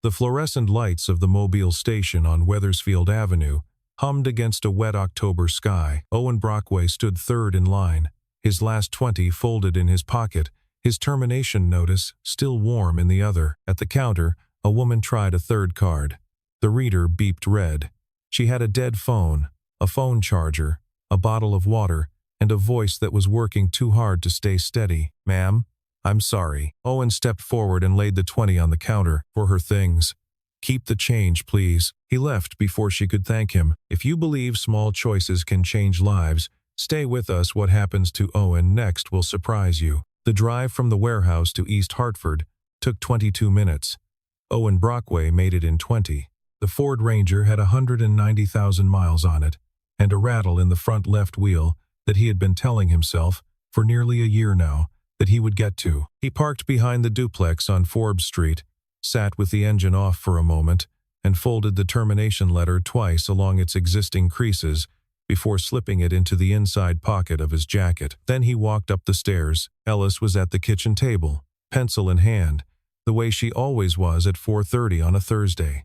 The fluorescent lights of the Mobile station on Wethersfield Avenue hummed against a wet October sky. Owen Brockway stood third in line, his last 20 folded in his pocket, his termination notice still warm in the other. At the counter, a woman tried a third card. The reader beeped red. She had a dead phone, a phone charger, a bottle of water, and a voice that was working too hard to stay steady. "Ma'am, I'm sorry." Owen stepped forward and laid the 20 on the counter for her things. "Keep the change, please." He left before she could thank him. If you believe small choices can change lives, stay with us. What happens to Owen next will surprise you. The drive from the warehouse to East Hartford took 22 minutes. Owen Brockway made it in 20. The Ford Ranger had 190,000 miles on it, and a rattle in the front left wheel that he had been telling himself, for nearly a year now, that he would get to. He parked behind the duplex on Forbes Street, sat with the engine off for a moment, and folded the termination letter twice along its existing creases before slipping it into the inside pocket of his jacket. Then he walked up the stairs. Ellis was at the kitchen table, pencil in hand, the way she always was at 4:30 on a Thursday.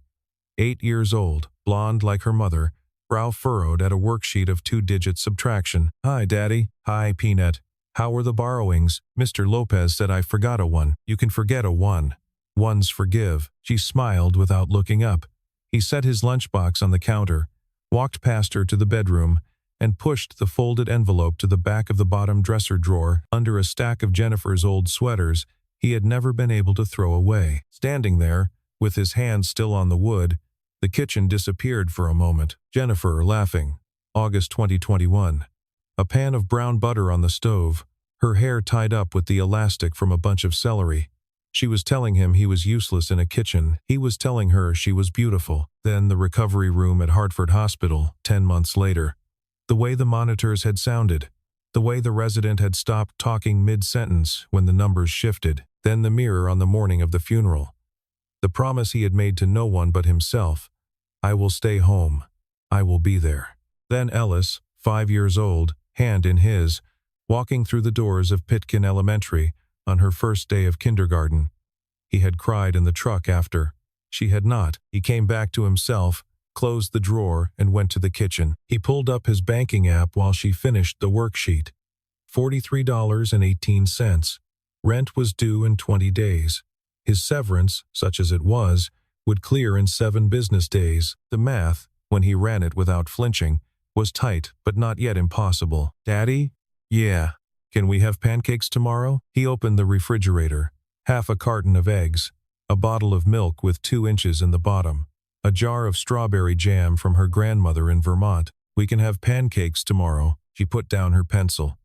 8 years old, blonde like her mother, brow furrowed at a worksheet of 2-digit subtraction. "Hi, Daddy." "Hi, Peanut. How were the borrowings?" "Mr. Lopez said I forgot a 1. You can forget a 1. Ones forgive." She smiled without looking up. He set his lunchbox on the counter, walked past her to the bedroom, and pushed the folded envelope to the back of the bottom dresser drawer under a stack of Jennifer's old sweaters he had never been able to throw away. Standing there, with his hands still on the wood, the kitchen disappeared for a moment. Jennifer, laughing. August 2021. A pan of brown butter on the stove, her hair tied up with the elastic from a bunch of celery. She was telling him he was useless in a kitchen. He was telling her she was beautiful. Then the recovery room at Hartford Hospital, 10 months later. The way the monitors had sounded. The way the resident had stopped talking mid-sentence when the numbers shifted. Then the mirror on the morning of the funeral. The promise he had made to no one but himself. "I will stay home. I will be there." Then Ellis, 5 years old, hand in his, walking through the doors of Pitkin Elementary on her first day of kindergarten. He had cried in the truck after. She had not. He came back to himself, closed the drawer, and went to the kitchen. He pulled up his banking app while she finished the worksheet. $43.18. Rent was due in 20 days. His severance, such as it was, would clear in 7 business days. The math, when he ran it without flinching, was tight but not yet impossible. "Daddy?" "Yeah. Can we have pancakes tomorrow?" He opened the refrigerator. Half a carton of eggs, a bottle of milk with 2 inches in the bottom, a jar of strawberry jam from her grandmother in Vermont. "We can have pancakes tomorrow." She put down her pencil.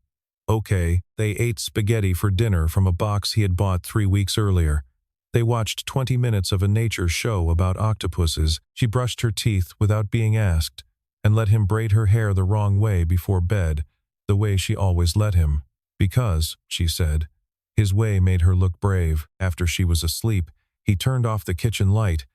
Okay. They ate spaghetti for dinner from a box he had bought 3 weeks earlier. They watched 20 minutes of a nature show about octopuses. She brushed her teeth without being asked, and let him braid her hair the wrong way before bed, the way she always let him. Because, she said, his way made her look brave. After she was asleep, he turned off the kitchen light,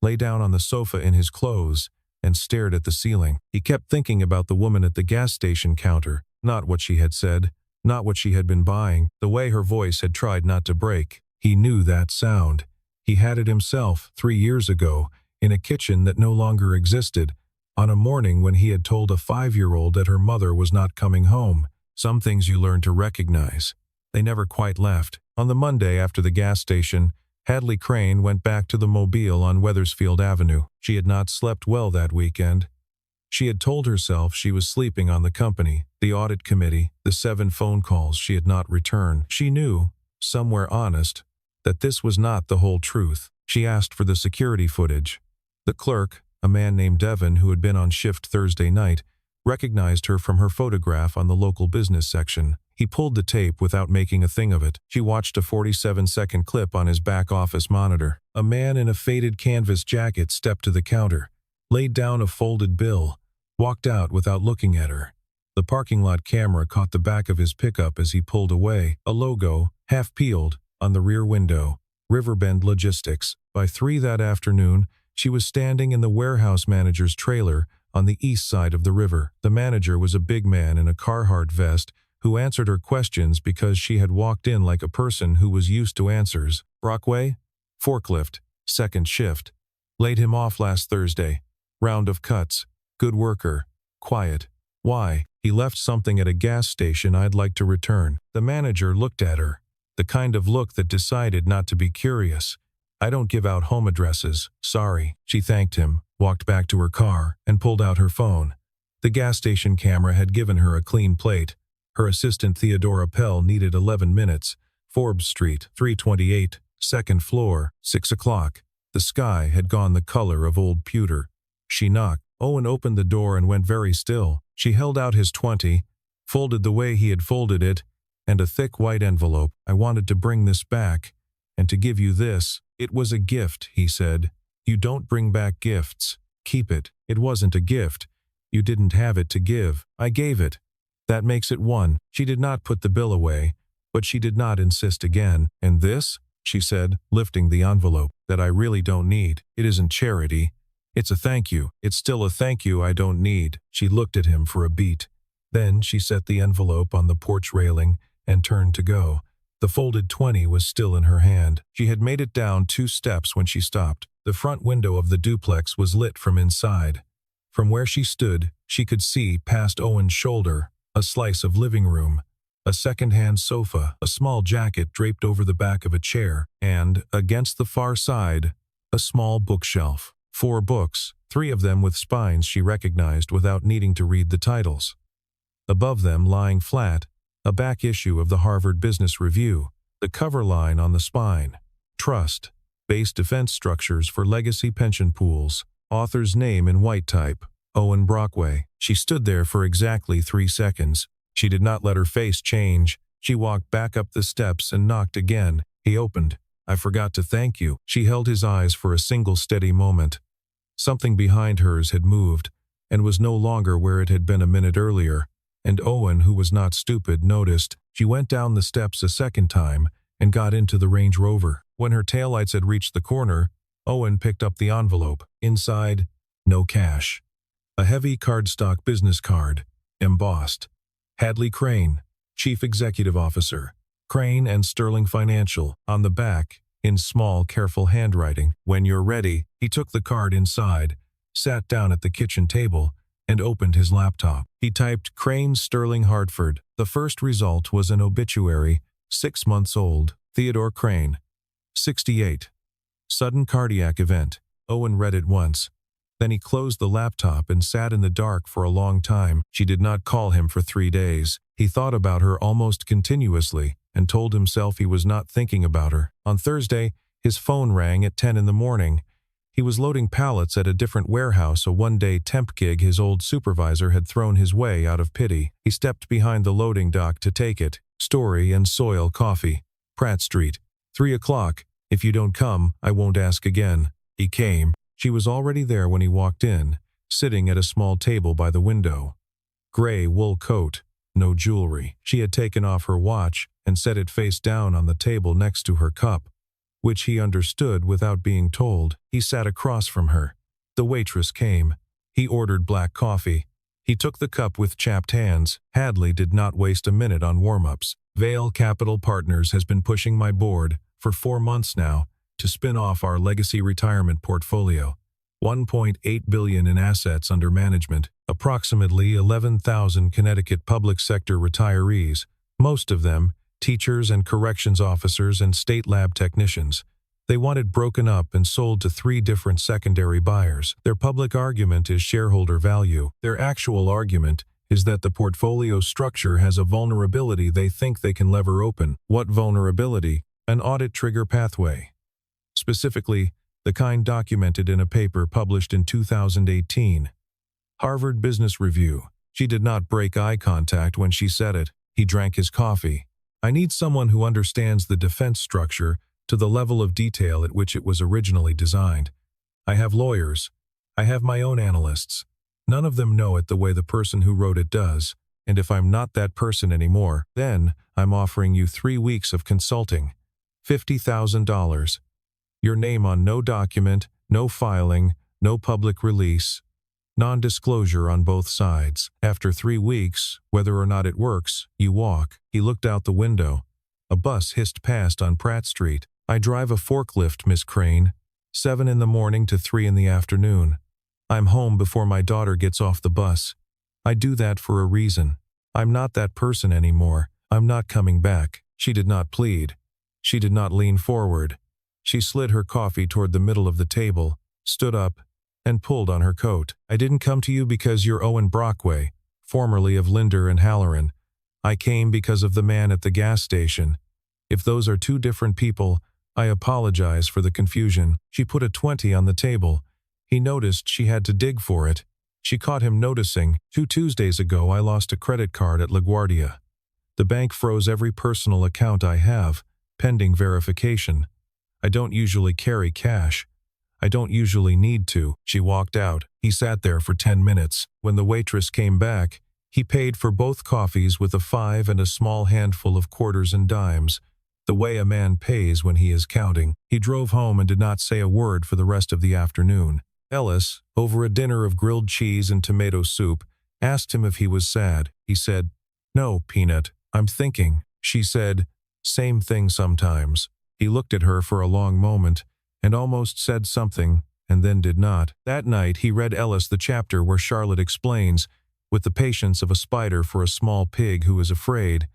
lay down on the sofa in his clothes, and stared at the ceiling. He kept thinking about the woman at the gas station counter, not what she had said, not what she had been buying, the way her voice had tried not to break. He knew that sound. He had it himself 3 years ago, in a kitchen that no longer existed, on a morning when he had told a 5-year-old that her mother was not coming home. Some things you learn to recognize. They never quite left. On the Monday after the gas station, Hadley Crane went back to the Mobile on Wethersfield Avenue. She had not slept well that weekend. She had told herself she was sleeping on the company, the audit committee, the 7 phone calls she had not returned. She knew, somewhere honest, that this was not the whole truth. She asked for the security footage. The clerk, a man named Devon who had been on shift Thursday night, recognized her from her photograph on the local business section. He pulled the tape without making a thing of it. She watched a 47-second clip on his back office monitor. A man in a faded canvas jacket stepped to the counter, laid down a folded bill, walked out without looking at her. The parking lot camera caught the back of his pickup as he pulled away, a logo, half-peeled, on the rear window. Riverbend Logistics. By 3 that afternoon, she was standing in the warehouse manager's trailer on the east side of the river. The manager was a big man in a Carhartt vest who answered her questions because she had walked in like a person who was used to answers. "Brockway?" "Forklift." Second shift. Laid him off last Thursday. Round of cuts. Good worker. Quiet. Why? He left something at a gas station I'd like to return. The manager looked at her. The kind of look that decided not to be curious. I don't give out home addresses. Sorry. She thanked him, walked back to her car, and pulled out her phone. The gas station camera had given her a clean plate. Her assistant Theodora Pell needed 11 minutes. Forbes Street, 328, second floor, 6 o'clock. The sky had gone the color of old pewter. She knocked. Owen opened the door and went very still. She held out his 20, folded the way he had folded it, and a thick white envelope. I wanted to bring this back, and to give you this. It was a gift, he said. You don't bring back gifts. Keep it. It wasn't a gift. You didn't have it to give. I gave it. That makes it one. She did not put the bill away, but she did not insist again. And this, she said, lifting the envelope, that I really don't need. It isn't charity. It's a thank you. It's still a thank you I don't need. She looked at him for a beat. Then she set the envelope on the porch railing and turned to go. The folded 20 was still in her hand. She had made it down 2 steps when she stopped. The front window of the duplex was lit from inside. From where she stood, she could see past Owen's shoulder a slice of living room, a second-hand sofa, a small jacket draped over the back of a chair, and, against the far side, a small bookshelf. 4 books, 3 of them with spines she recognized without needing to read the titles. Above them, lying flat, a back issue of the Harvard Business Review, the cover line on the spine. Trust, base defense structures for legacy pension pools, author's name in white type, Owen Brockway. She stood there for exactly 3 seconds. She did not let her face change. She walked back up the steps and knocked again. He opened. I forgot to thank you. She held his eyes for a single steady moment. Something behind hers had moved, and was no longer where it had been a minute earlier, and Owen, who was not stupid, noticed. She went down the steps a second time and got into the Range Rover. When her taillights had reached the corner, Owen picked up the envelope. Inside, no cash. A heavy cardstock business card, embossed. Hadley Crane, Chief Executive Officer. Crane and Sterling Financial. On the back, in small, careful handwriting. When you're ready, he took the card inside, sat down at the kitchen table, and opened his laptop. He typed Crane Sterling Hartford. The first result was an obituary, 6 months old. Theodore Crane, 68. Sudden cardiac event. Owen read it once. Then he closed the laptop and sat in the dark for a long time. She did not call him for 3 days. He thought about her almost continuously and told himself he was not thinking about her. On Thursday, his phone rang at 10 in the morning. He was loading pallets at a different warehouse, a one-day temp gig his old supervisor had thrown his way out of pity. He stepped behind the loading dock to take it. Story and Soil Coffee. Pratt Street. 3 o'clock. If you don't come, I won't ask again. He came. She was already there when he walked in, sitting at a small table by the window. Gray wool coat, no jewelry. She had taken off her watch and set it face down on the table next to her cup, which he understood without being told. He sat across from her. The waitress came. He ordered black coffee. He took the cup with chapped hands. Hadley did not waste a minute on warm-ups. Vale Capital Partners has been pushing my board for 4 months now to spin off our legacy retirement portfolio. $1.8 billion in assets under management, approximately 11,000 Connecticut public sector retirees, most of them teachers and corrections officers and state lab technicians. They want it broken up and sold to 3 different secondary buyers. Their public argument is shareholder value. Their actual argument is that the portfolio structure has a vulnerability they think they can lever open. What vulnerability? An audit trigger pathway. Specifically, the kind documented in a paper published in 2018. Harvard Business Review. She did not break eye contact when she said it. He drank his coffee. I need someone who understands the defense structure to the level of detail at which it was originally designed. I have lawyers. I have my own analysts. None of them know it the way the person who wrote it does. And if I'm not that person anymore, then I'm offering you 3 weeks of consulting. $50,000. Your name on no document, no filing, no public release. Non-disclosure on both sides. After 3 weeks, whether or not it works, you walk. He looked out the window. A bus hissed past on Pratt Street. I drive a forklift, Miss Crane. 7 in the morning to 3 in the afternoon. I'm home before my daughter gets off the bus. I do that for a reason. I'm not that person anymore. I'm not coming back." She did not plead. She did not lean forward. She slid her coffee toward the middle of the table, stood up, and pulled on her coat. "I didn't come to you because you're Owen Brockway, formerly of Linder and Halloran. I came because of the man at the gas station. If those are two different people, I apologize for the confusion." She put a 20 on the table. He noticed she had to dig for it. She caught him noticing. 2 Tuesdays ago I lost a credit card at LaGuardia. The bank froze every personal account I have, pending verification. I don't usually carry cash. I don't usually need to." She walked out. He sat there for 10 minutes. When the waitress came back, he paid for both coffees with a 5 and a small handful of quarters and dimes, the way a man pays when he is counting. He drove home and did not say a word for the rest of the afternoon. Ellis, over a dinner of grilled cheese and tomato soup, asked him if he was sad. He said, "No, Peanut, I'm thinking." She said, "Same thing sometimes." He looked at her for a long moment and almost said something and then did not. That night he read Ellis the chapter where Charlotte explains, with the patience of a spider for a small pig who is afraid,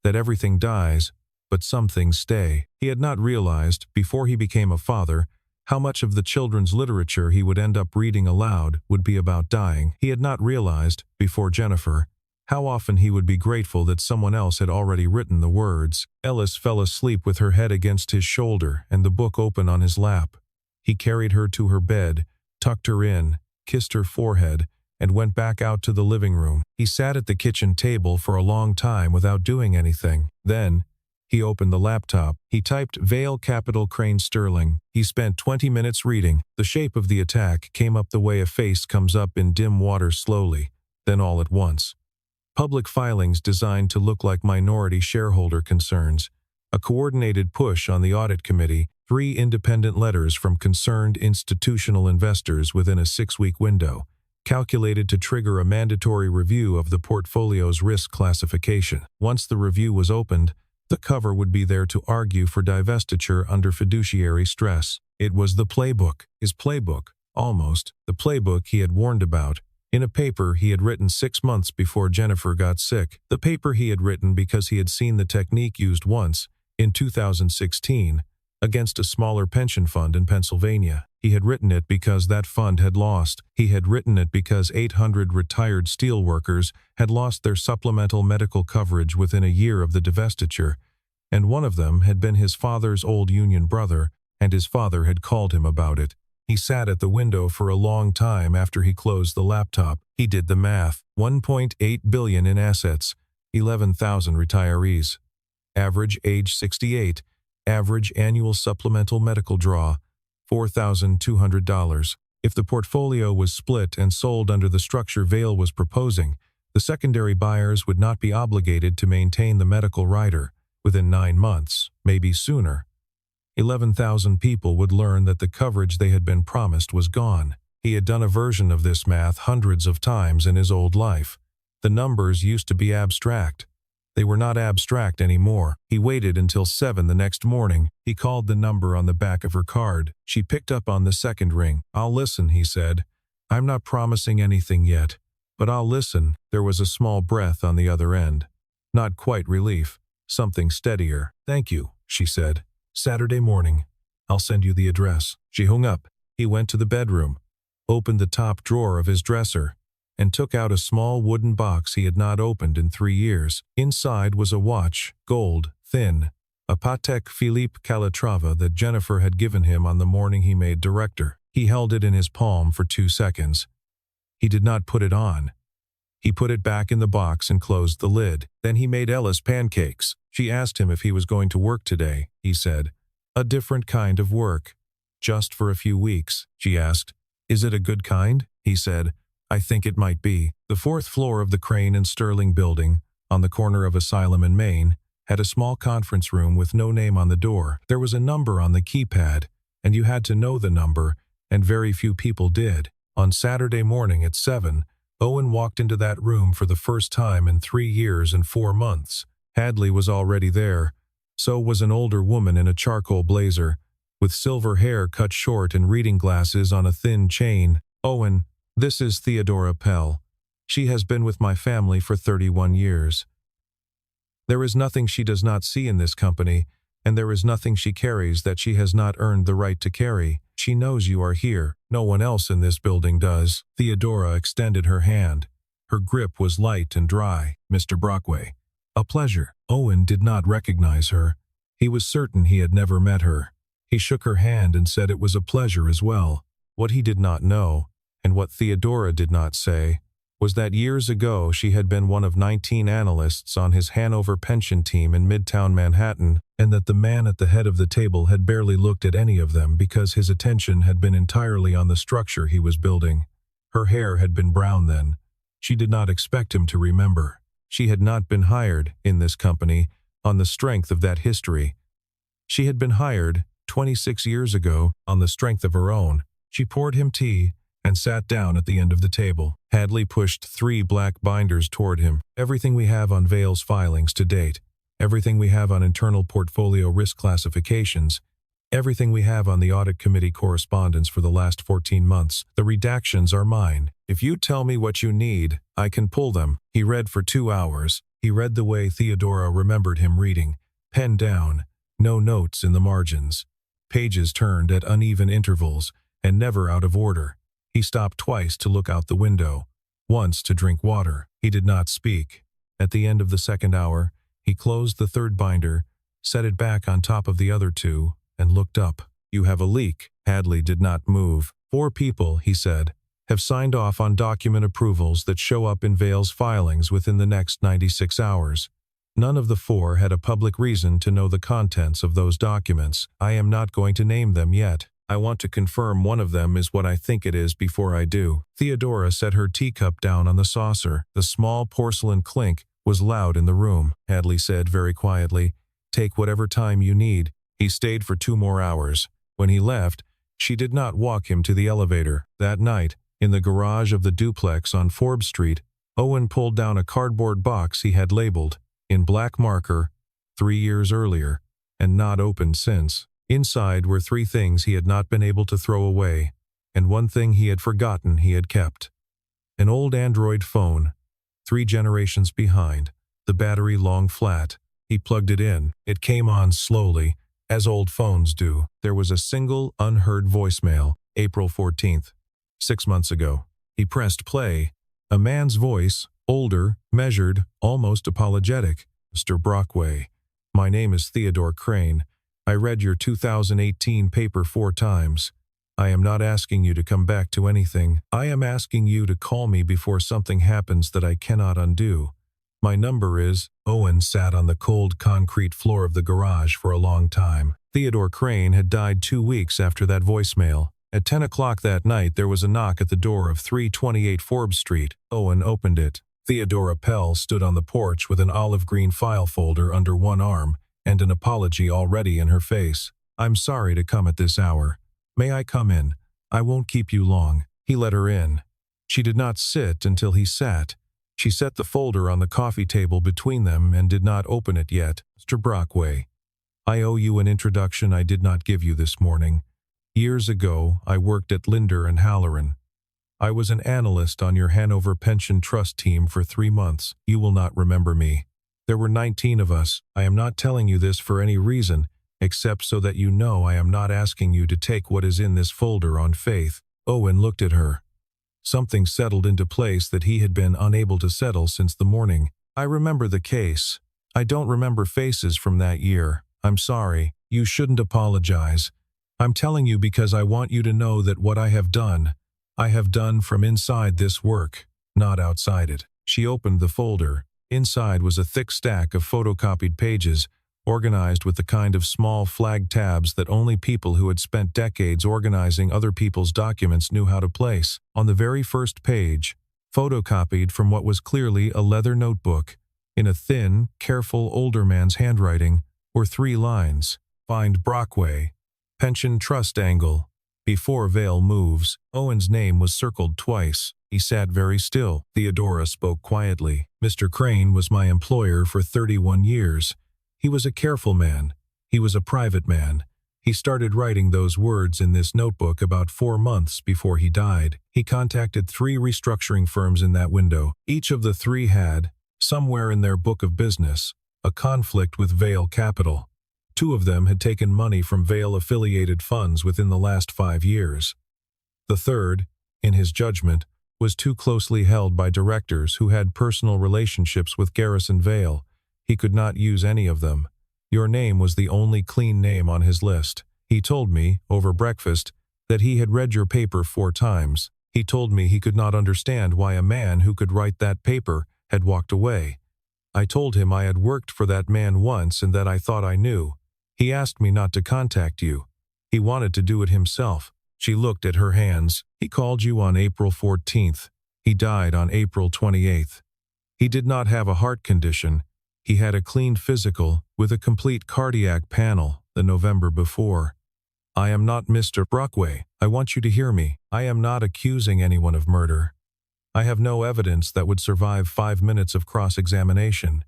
that everything dies, but some things stay. He had not realized, before he became a father, how much of the children's literature he would end up reading aloud would be about dying. He had not realized, before Jennifer, how often he would be grateful that someone else had already written the words. Ellis fell asleep with her head against his shoulder and the book open on his lap. He carried her to her bed, tucked her in, kissed her forehead, and went back out to the living room. He sat at the kitchen table for a long time without doing anything. Then, he opened the laptop. He typed Vale Capital Crane Sterling. He spent 20 minutes reading. The shape of the attack came up the way a face comes up in dim water slowly, then all at once. Public filings designed to look like minority shareholder concerns. A coordinated push on the audit committee. 3 independent letters from concerned institutional investors within a 6-week window, calculated to trigger a mandatory review of the portfolio's risk classification. Once the review was opened, the cover would be there to argue for divestiture under fiduciary stress. It was the playbook. His playbook, almost, the playbook he had warned about, in a paper he had written 6 months before Jennifer got sick. The paper he had written because he had seen the technique used once, in 2016, against a smaller pension fund in Pennsylvania. He had written it because that fund had lost. He had written it because 800 retired steelworkers had lost their supplemental medical coverage within a year of the divestiture, and one of them had been his father's old union brother, and his father had called him about it. He sat at the window for a long time after he closed the laptop. He did the math. $1.8 billion in assets, 11,000 retirees. Average age 68. Average annual supplemental medical draw, $4,200. If the portfolio was split and sold under the structure Vale was proposing, the secondary buyers would not be obligated to maintain the medical rider within 9 months, maybe sooner. 11,000 people would learn that the coverage they had been promised was gone. He had done a version of this math hundreds of times in his old life. The numbers used to be abstract. They were not abstract anymore. He waited until 7 the next morning. He called the number on the back of her card. She picked up on the second ring. "I'll listen," he said. "I'm not promising anything yet, but I'll listen." There was a small breath on the other end. Not quite relief. Something steadier. "Thank you," she said. "Saturday morning. I'll send you the address." She hung up. He went to the bedroom, opened the top drawer of his dresser, and took out a small wooden box he had not opened in 3 years. Inside was a watch, gold, thin, a Patek Philippe Calatrava that Jennifer had given him on the morning he made director. He held it in his palm for 2 seconds. He did not put it on. He put it back in the box and closed the lid. Then he made Ellis pancakes. She asked him if he was going to work today. He said, "A different kind of work. Just for a few weeks." She asked, "Is it a good kind?" He said, "I think it might be." The 4th floor of the Crane and Sterling building, on the corner of Asylum and Main, had a small conference room with no name on the door. There was a number on the keypad, and you had to know the number, and very few people did. On Saturday morning at 7, Owen walked into that room for the first time in 3 years and 4 months. Hadley was already there. So was an older woman in a charcoal blazer, with silver hair cut short and reading glasses on a thin chain. "Owen, this is Theodora Pell. She has been with my family for 31 years. There is nothing she does not see in this company, and there is nothing she carries that she has not earned the right to carry. She knows you are here. No one else in this building does." Theodora extended her hand. Her grip was light and dry. "Mr. Brockway." "A pleasure." Owen did not recognize her. He was certain he had never met her. He shook her hand and said it was a pleasure as well. What he did not know, and what Theodora did not say, was that years ago she had been one of 19 analysts on his Hanover pension team in Midtown Manhattan, and that the man at the head of the table had barely looked at any of them because his attention had been entirely on the structure he was building. Her hair had been brown then. She did not expect him to remember. She had not been hired in this company on the strength of that history. She had been hired 26 years ago on the strength of her own. She poured him tea and sat down at the end of the table. Hadley pushed 3 black binders toward him. "Everything we have on Vail's filings to date, everything we have on internal portfolio risk classifications, everything we have on the audit committee correspondence for the last 14 months. The redactions are mine. If you tell me what you need, I can pull them." He read for 2 hours. He read the way Theodora remembered him reading, pen down, no notes in the margins. Pages turned at uneven intervals and never out of order. He stopped twice to look out the window, once to drink water. He did not speak. At the end of the second hour, he closed the 3rd binder, set it back on top of the other 2, and looked up. "You have a leak." Hadley did not move. 4 people, he said, have signed off on document approvals that show up in Vail's filings within the next 96 hours. None of the 4 had a public reason to know the contents of those documents. I am not going to name them yet. I want to confirm one of them is what I think it is before I do. Theodora set her teacup down on the saucer. The small porcelain clink was loud in the room. Hadley said very quietly, "Take whatever time you need." He stayed for 2 more hours. When he left, she did not walk him to the elevator. That night, in the garage of the duplex on Forbes Street, Owen pulled down a cardboard box he had labeled, in black marker, 3 years earlier, and not opened since. Inside were 3 things he had not been able to throw away, and 1 thing he had forgotten he had kept. An old Android phone, 3 generations behind, the battery long flat. He plugged it in. It came on slowly, as old phones do. There was a single, unheard voicemail, April 14th, 6 months ago. He pressed play. A man's voice, older, measured, almost apologetic. "Mr. Brockway, my name is Theodore Crane. I read your 2018 paper 4 times. I am not asking you to come back to anything. I am asking you to call me before something happens that I cannot undo. My number is..." Owen sat on the cold concrete floor of the garage for a long time. Theodore Crane had died 2 weeks after that voicemail. At 10 o'clock that night, there was a knock at the door of 328 Forbes Street. Owen opened it. Theodora Pell stood on the porch with an olive green file folder under one arm and an apology already in her face. "I'm sorry to come at this hour. May I come in? I won't keep you long." He let her in. She did not sit until he sat. She set the folder on the coffee table between them and did not open it yet. "Mr. Brockway, I owe you an introduction I did not give you this morning. Years ago, I worked at Linder and Halloran. I was an analyst on your Hanover Pension Trust team for 3 months. You will not remember me. There were 19 of us. I am not telling you this for any reason, except so that you know I am not asking you to take what is in this folder on faith." Owen looked at her. Something settled into place that he had been unable to settle since the morning. "I remember the case. I don't remember faces from that year. I'm sorry. You shouldn't apologize. I'm telling you because I want you to know that what I have done from inside this work, not outside it." She opened the folder. Inside was a thick stack of photocopied pages, organized with the kind of small flag tabs that only people who had spent decades organizing other people's documents knew how to place. On the very first page, photocopied from what was clearly a leather notebook, in a thin, careful older man's handwriting, were 3 lines. "Find Brockway. Pension Trust angle. Before Vail moves." Owen's name was circled twice. He sat very still. Theodora spoke quietly. "Mr. Crane was my employer for 31 years. He was a careful man. He was a private man. He started writing those words in this notebook about 4 months before he died. He contacted 3 restructuring firms in that window. Each of the 3 had, somewhere in their book of business, a conflict with Vail Capital. 2 of them had taken money from Vail-affiliated funds within the last 5 years. The third, in his judgment, was too closely held by directors who had personal relationships with Garrison Vail. He could not use any of them. Your name was the only clean name on his list. He told me, over breakfast, that he had read your paper 4 times. He told me he could not understand why a man who could write that paper had walked away. I told him I had worked for that man once and that I thought I knew. He asked me not to contact you. He wanted to do it himself. She looked at her hands. He called you on April 14th. He died on April 28th. He did not have a heart condition. He had a clean physical with a complete cardiac panel the November before. I am not Mr. Brockway. I want you to hear me. I am not accusing anyone of murder. I have no evidence that would survive 5 minutes of cross-examination.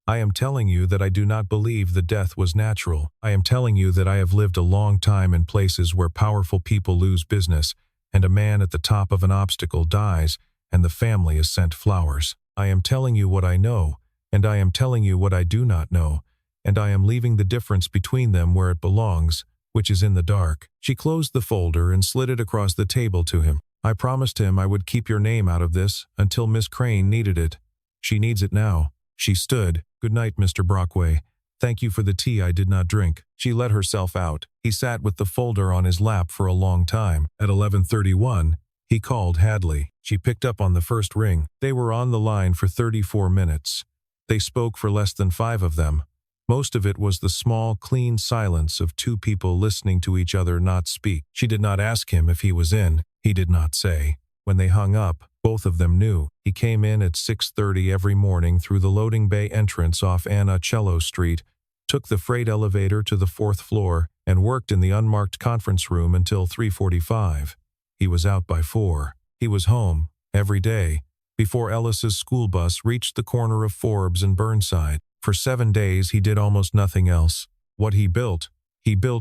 I am telling you that I do not believe the death was natural. I am telling you that I have lived a long time in places where powerful people lose business, and a man at the top of an obstacle dies, and the family is sent flowers. I am telling you what I know, and I am telling you what I do not know, and I am leaving the difference between them where it belongs, which is in the dark. She closed the folder and slid it across the table to him. I promised him I would keep your name out of this until Miss Crane needed it. She needs it now. She stood. Good night, Mr. Brockway. Thank you for the tea I did not drink. She let herself out. He sat with the folder on his lap for a long time. At 11:31, he called Hadley. She picked up on the first ring. They were on the line for 34 minutes. They spoke for less than 5 of them. Most of it was the small, clean silence of 2 people listening to each other not speak. She did not ask him if he was in. He did not say. When they hung up, both of them knew. He came in at 6:30 every morning through the loading bay entrance off Anna-Cello Street, took the freight elevator to the 4th floor, and worked in the unmarked conference room until 3:45. He was out by 4. He was home, every day, before Ellis's school bus reached the corner of Forbes and Burnside. For 7 days he did almost nothing else. What he built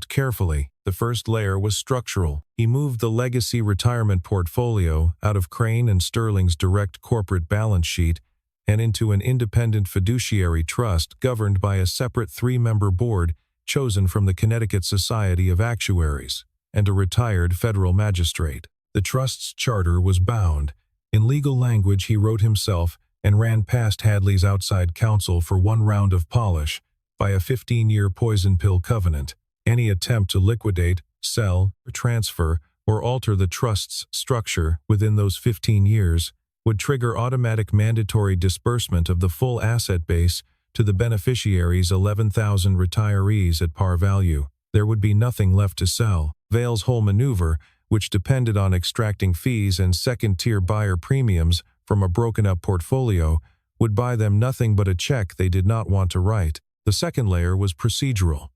carefully. The first layer was structural. He moved the legacy retirement portfolio out of Crane and Sterling's direct corporate balance sheet and into an independent fiduciary trust governed by a separate 3-member board chosen from the Connecticut Society of Actuaries and a retired federal magistrate. The trust's charter was bound. In legal language he wrote himself and ran past Hadley's outside counsel for 1 round of polish by a 15-year poison pill covenant. Any attempt to liquidate, sell, transfer, or alter the trust's structure within those 15 years would trigger automatic mandatory disbursement of the full asset base to the beneficiary's 11,000 retirees at par value. There would be nothing left to sell. Vail's whole maneuver, which depended on extracting fees and second-tier buyer premiums from a broken-up portfolio, would buy them nothing but a check they did not want to write. The second layer was procedural.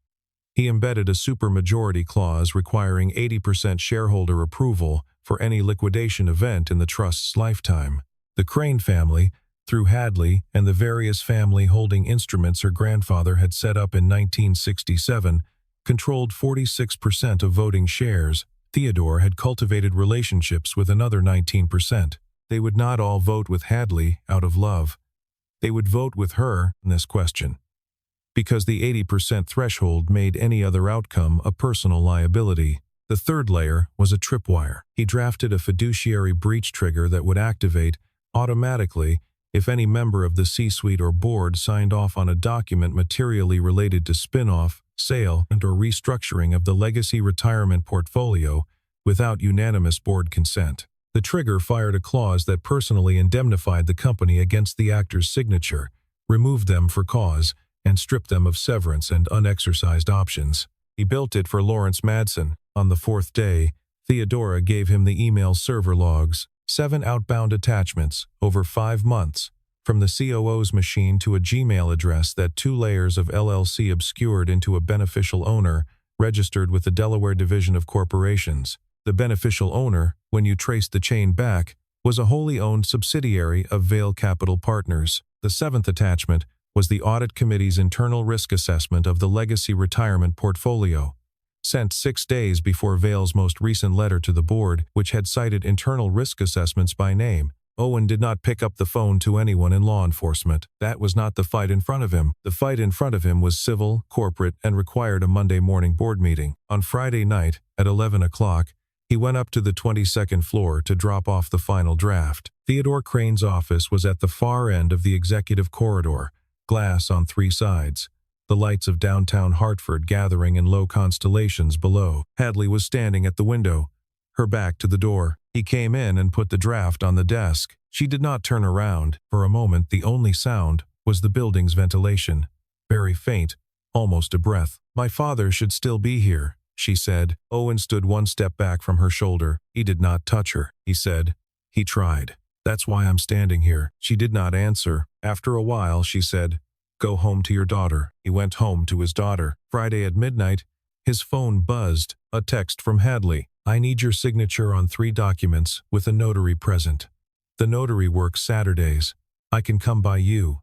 He embedded a supermajority clause requiring 80% shareholder approval for any liquidation event in the trust's lifetime. The Crane family, through Hadley and the various family holding instruments her grandfather had set up in 1967, controlled 46% of voting shares. Theodore had cultivated relationships with another 19%. They would not all vote with Hadley out of love. They would vote with her in this question, because the 80% threshold made any other outcome a personal liability. The third layer was a tripwire. He drafted a fiduciary breach trigger that would activate automatically if any member of the C-suite or board signed off on a document materially related to spin-off, sale, and/or restructuring of the legacy retirement portfolio without unanimous board consent. The trigger fired a clause that personally indemnified the company against the actor's signature, removed them for cause, and stripped them of severance and unexercised options. He built it for Lawrence Madsen. On the 4th day, Theodora gave him the email server logs, 7 outbound attachments over 5 months, from the COO's machine to a Gmail address that 2 layers of LLC obscured into a beneficial owner registered with the Delaware Division of Corporations. The beneficial owner, when you traced the chain back, was a wholly owned subsidiary of Vail Capital Partners. The 7th attachment was the Audit Committee's internal risk assessment of the legacy retirement portfolio. sent 6 days before Vale's most recent letter to the board, which had cited internal risk assessments by name. Owen did not pick up the phone to anyone in law enforcement. That was not the fight in front of him. The fight in front of him was civil, corporate, and required a Monday morning board meeting. On Friday night, at 11 o'clock, he went up to the 22nd floor to drop off the final draft. Theodore Crane's office was at the far end of the executive corridor, glass on 3 sides, the lights of downtown Hartford gathering in low constellations below. Hadley was standing at the window, her back to the door. He came in and put the draft on the desk. She did not turn around. For a moment, the only sound was the building's ventilation, very faint, almost a breath. "My father should still be here," she said. Owen stood 1 step back from her shoulder. He did not touch her, he said. "He tried. That's why I'm standing here." She did not answer. After a while, she said, "Go home to your daughter." He went home to his daughter. Friday at midnight, his phone buzzed. A text from Hadley. "I need your signature on 3 documents with a notary present. The notary works Saturdays. I can come by you."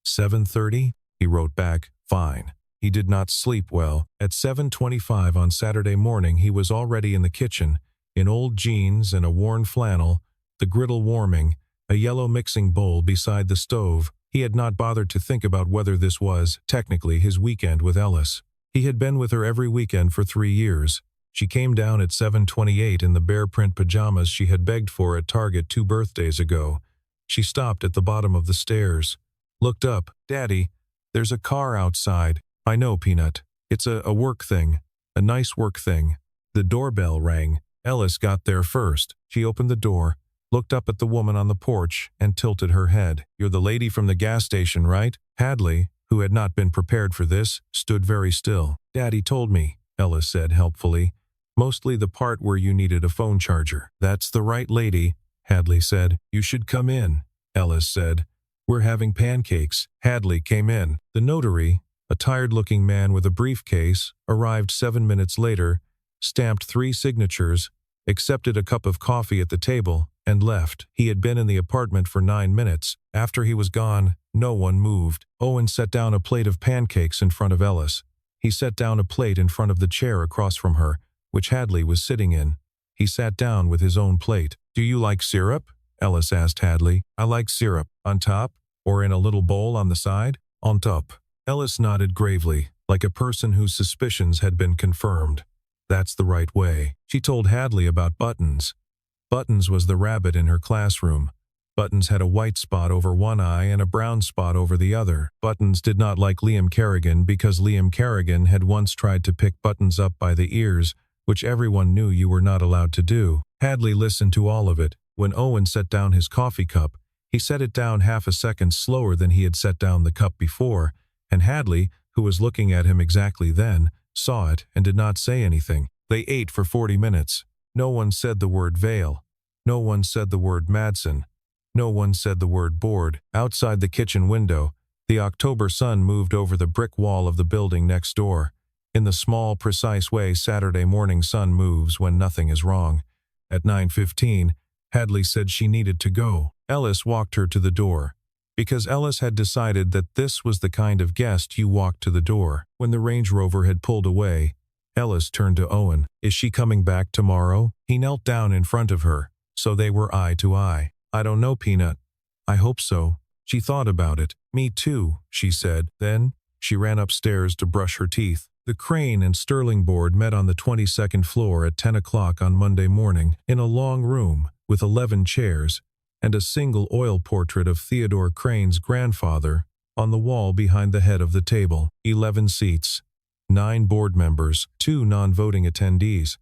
7:30? He wrote back, "Fine." He did not sleep well. At 7:25 on Saturday morning, he was already in the kitchen, in old jeans and a worn flannel, the griddle warming, a yellow mixing bowl beside the stove. He had not bothered to think about whether this was, technically, his weekend with Ellis. He had been with her every weekend for 3 years. She came down at 7:28 in the bear print pajamas she had begged for at Target 2 birthdays ago. She stopped at the bottom of the stairs, looked up. "Daddy, there's a car outside." "I know, Peanut. It's a work thing. A nice work thing." The doorbell rang. Ellis got there first. She opened the door, looked up at the woman on the porch, and tilted her head. "You're the lady from the gas station, right?" Hadley, who had not been prepared for this, stood very still. "Daddy told me," Ellis said helpfully. "Mostly the part where you needed a phone charger." "That's the right lady," Hadley said. "You should come in," Ellis said. "We're having pancakes." Hadley came in. The notary, a tired-looking man with a briefcase, arrived 7 minutes later, stamped 3 signatures, accepted a cup of coffee at the table, and left. He had been in the apartment for 9 minutes. After he was gone, no one moved. Owen set down a plate of pancakes in front of Ellis. He set down a plate in front of the chair across from her, which Hadley was sitting in. He sat down with his own plate. "Do you like syrup?" Ellis asked Hadley. "I like syrup. On top? Or in a little bowl on the side?" "On top." Ellis nodded gravely, like a person whose suspicions had been confirmed. "That's the right way." She told Hadley about Buttons. Buttons was the rabbit in her classroom. Buttons had a white spot over one eye and a brown spot over the other. Buttons did not like Liam Kerrigan because Liam Kerrigan had once tried to pick Buttons up by the ears, which everyone knew you were not allowed to do. Hadley listened to all of it. When Owen set down his coffee cup, he set it down half a second slower than he had set down the cup before, and Hadley, who was looking at him exactly then, saw it and did not say anything. They ate for 40 minutes. No one said the word Vale. No one said the word Madsen. No one said the word board. Outside the kitchen window, the October sun moved over the brick wall of the building next door, in the small, precise way Saturday morning sun moves when nothing is wrong. At 9:15, Hadley said she needed to go. Ellis walked her to the door, because Ellis had decided that this was the kind of guest you walked to the door. When the Range Rover had pulled away, Ellis turned to Owen. "Is she coming back tomorrow?" He knelt down in front of her, so they were eye to eye. "I don't know, Peanut. I hope so." She thought about it. "Me too," she said. Then, she ran upstairs to brush her teeth. The Crane and Sterling board met on the 22nd floor at 10 o'clock on Monday morning, in a long room with 11 chairs, and a single oil portrait of Theodore Crane's grandfather on the wall behind the head of the table. 11 seats, 9 board members, 2 non-voting attendees.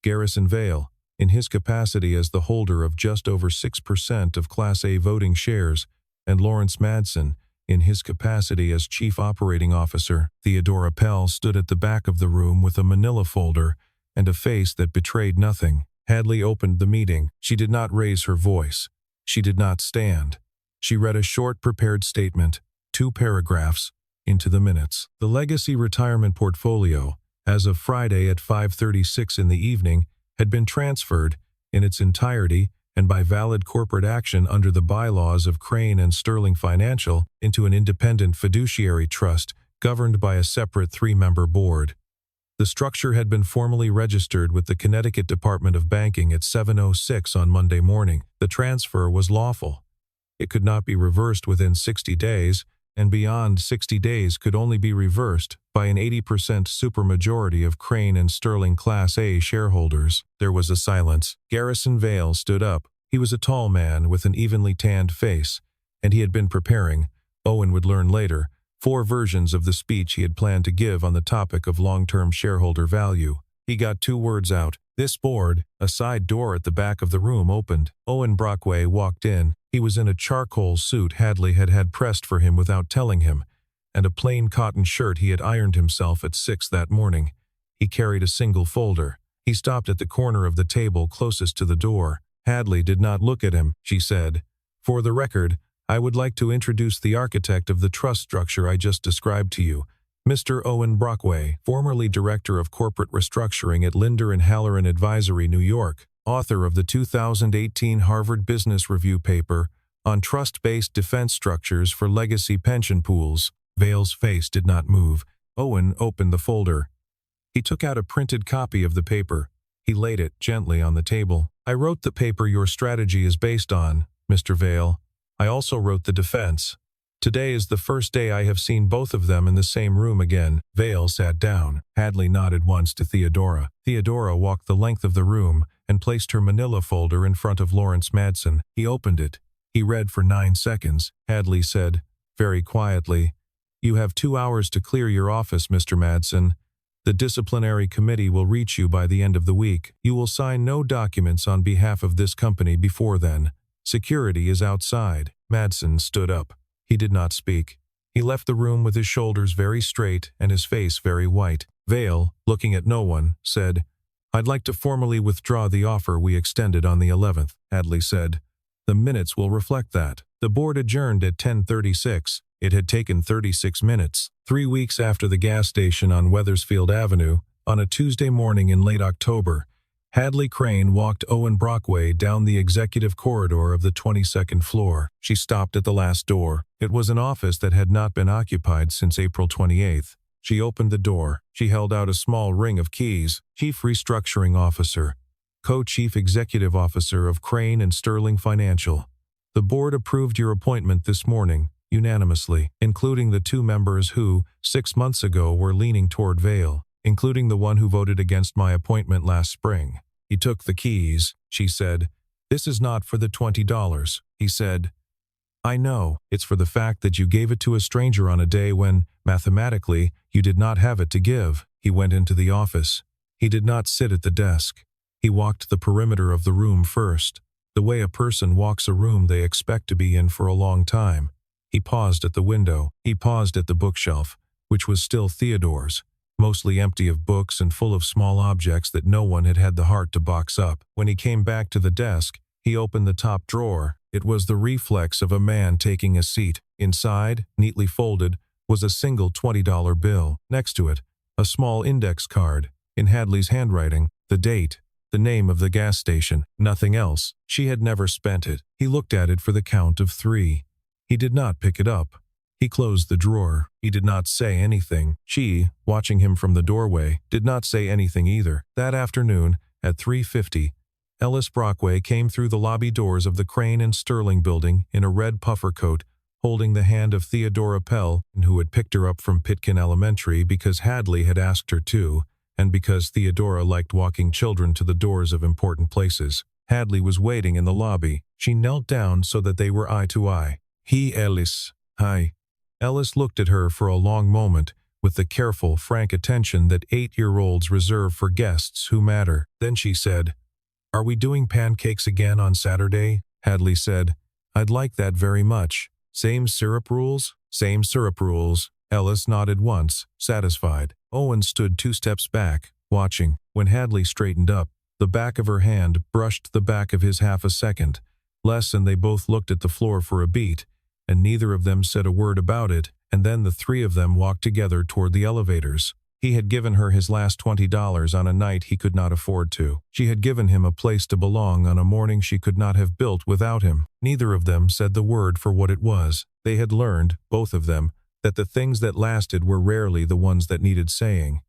Garrison Vale, in his capacity as the holder of just over 6% of Class A voting shares, and Lawrence Madsen, in his capacity as Chief Operating Officer. Theodora Pell stood at the back of the room with a manila folder and a face that betrayed nothing. Hadley opened the meeting. She did not raise her voice. She did not stand. She read a short prepared statement, 2 paragraphs, into the minutes. The legacy retirement portfolio, as of Friday at 5:36 in the evening, had been transferred, in its entirety and by valid corporate action under the bylaws of Crane and Sterling Financial, into an independent fiduciary trust governed by a separate 3-member board. The The structure had been formally registered with the Connecticut Department of Banking at 7:06 on Monday morning. The transfer was lawful. It could not be reversed within 60 days, and beyond 60 days could only be reversed by an 80% supermajority of Crane and Sterling Class A shareholders. There was a silence. Garrison Vale stood up. He was a tall man with an evenly tanned face, and he had been preparing, Owen would learn later, 4 versions of the speech he had planned to give on the topic of long-term shareholder value. He got 2 words out. This board. A side door at the back of the room opened. Owen Brockway walked in. He was in a charcoal suit Hadley had pressed for him without telling him, and a plain cotton shirt he had ironed himself at 6 that morning. He carried a single folder. He stopped at the corner of the table closest to the door. Hadley did not look at him. She said, "For the record, I would like to introduce the architect of the trust structure I just described to you, Mr. Owen Brockway, formerly Director of Corporate Restructuring at Linder & Halloran Advisory, New York, author of the 2018 Harvard Business Review paper on trust-based defense structures for legacy pension pools." Vale's face did not move. Owen opened the folder. He took out a printed copy of the paper. He laid it gently on the table. "I wrote the paper your strategy is based on, Mr. Vale. I also wrote the defense. Today is the first day I have seen both of them in the same room again." Vale sat down. Hadley nodded once to Theodora. Theodora walked the length of the room and placed her manila folder in front of Lawrence Madsen. He opened it. He read for 9 seconds. Hadley said, very quietly, "You have 2 hours to clear your office, Mr. Madsen. The disciplinary committee will reach you by the end of the week. You will sign no documents on behalf of this company before then. Security is outside." Madsen stood up. He did not speak. He left the room with his shoulders very straight and his face very white. Vale, looking at no one, said, "I'd like to formally withdraw the offer we extended on the 11th, Hadley said. "The minutes will reflect that." The board adjourned at 10:36. It had taken 36 minutes. 3 weeks after the gas station on Wethersfield Avenue, on a Tuesday morning in late October, Hadley Crane walked Owen Brockway down the executive corridor of the 22nd floor. She stopped at the last door. It was an office that had not been occupied since April 28th. She opened the door. She held out a small ring of keys. "Chief Restructuring Officer, Co-Chief Executive Officer of Crane and Sterling Financial. The board approved your appointment this morning, unanimously, including the 2 members who, 6 months ago, were leaning toward Vale, including the one who voted against my appointment last spring." He took the keys. She said, "This is not for the $20. He said, "I know. It's for the fact that you gave it to a stranger on a day when, mathematically, you did not have it to give." He went into the office. He did not sit at the desk. He walked the perimeter of the room first, the way a person walks a room they expect to be in for a long time. He paused at the window. He paused at the bookshelf, which was still Theodore's, mostly empty of books and full of small objects that no one had had the heart to box up. When he came back to the desk, he opened the top drawer. It was the reflex of a man taking a seat. Inside, neatly folded, was a single $20 bill. Next to it, a small index card, in Hadley's handwriting, the date, the name of the gas station, nothing else. She had never spent it. He looked at it for the count of 3. He did not pick it up. He closed the drawer. He did not say anything. She, watching him from the doorway, did not say anything either. That afternoon, at 3:50, Ellis Brockway came through the lobby doors of the Crane and Sterling building in a red puffer coat, holding the hand of Theodora Pell, who had picked her up from Pitkin Elementary because Hadley had asked her to, and because Theodora liked walking children to the doors of important places. Hadley was waiting in the lobby. She knelt down so that they were eye to eye. "He, Ellis. Hi." Ellis looked at her for a long moment, with the careful, frank attention that 8-year-olds reserve for guests who matter. Then she said, "Are we doing pancakes again on Saturday?" Hadley said, "I'd like that very much." "Same syrup rules?" "Same syrup rules." Ellis nodded once, satisfied. Owen stood 2 steps back, watching. When Hadley straightened up, the back of her hand brushed the back of his half a second, less, and they both looked at the floor for a beat, and neither of them said a word about it, and then the 3 of them walked together toward the elevators. He had given her his last $20 on a night he could not afford to. She had given him a place to belong on a morning she could not have built without him. Neither of them said the word for what it was. They had learned, both of them, that the things that lasted were rarely the ones that needed saying.